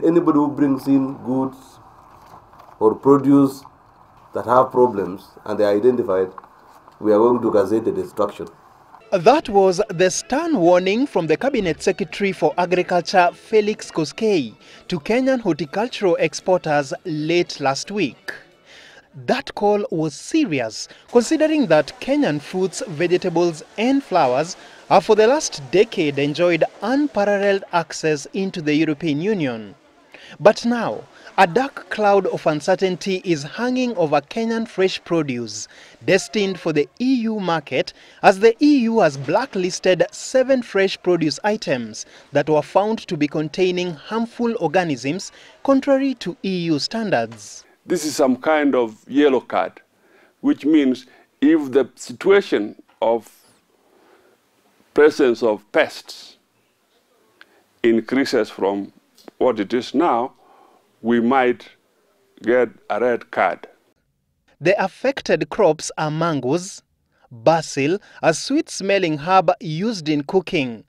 anybody who brings in goods or produce that have problems and they are identified, we are going to gazette the destruction. That was the stern warning from the Cabinet Secretary for Agriculture, Felix Koskei, to Kenyan horticultural exporters late last week. That call was serious, considering that Kenyan fruits, vegetables and flowers have for the last decade enjoyed unparalleled access into the European Union. But now, a dark cloud of uncertainty is hanging over Kenyan fresh produce, destined for the EU market, as the EU has blacklisted 7 fresh produce items that were found to be containing harmful organisms contrary to EU standards. This is some kind of yellow card, which means if the situation of presence of pests increases from what it is now, we might get a red card. The affected crops are mangoes, basil, a sweet-smelling herb used in cooking,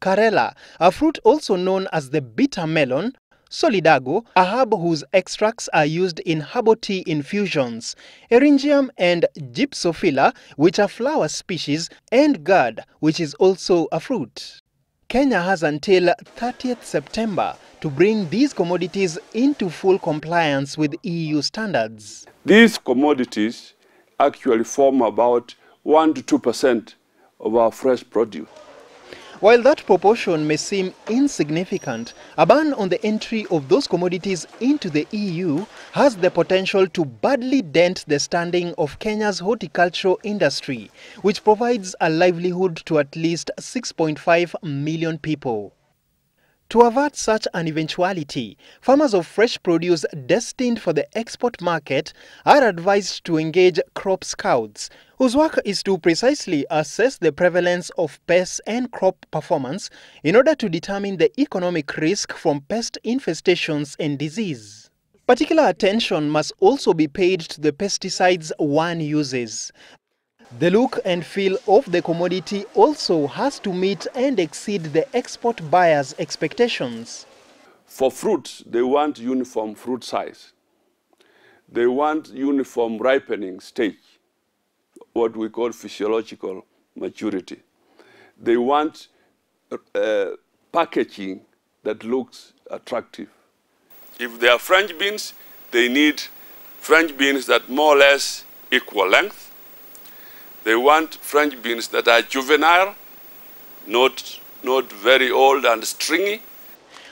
karela, a fruit also known as the bitter melon, solidago, a herb whose extracts are used in herbal tea infusions, eryngium and gypsophila, which are flower species, and gourd, which is also a fruit. Kenya has until 30th September to bring these commodities into full compliance with EU standards. These commodities actually form about 1 to 2% of our fresh produce. While that proportion may seem insignificant, a ban on the entry of those commodities into the EU has the potential to badly dent the standing of Kenya's horticultural industry, which provides a livelihood to at least 6.5 million people. To avert such an eventuality, farmers of fresh produce destined for the export market are advised to engage crop scouts, whose work is to precisely assess the prevalence of pests and crop performance in order to determine the economic risk from pest infestations and disease. Particular attention must also be paid to the pesticides one uses. The look and feel of the commodity also has to meet and exceed the export buyers' expectations. For fruits, they want uniform fruit size. They want uniform ripening stage, what we call physiological maturity. They want packaging that looks attractive. If they are French beans, they need French beans that more or less equal length. They want French beans that are juvenile, not very old and stringy.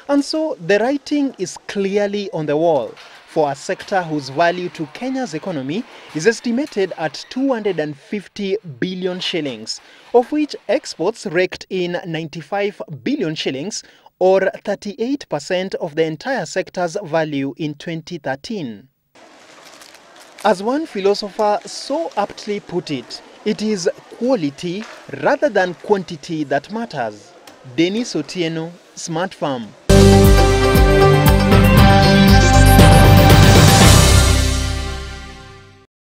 And so the writing is clearly on the wall for a sector whose value to Kenya's economy is estimated at 250 billion shillings, of which exports raked in 95 billion shillings, or 38% of the entire sector's value in 2013. As one philosopher so aptly put it, it is quality rather than quantity that matters. Denis Otieno, Smart Farm.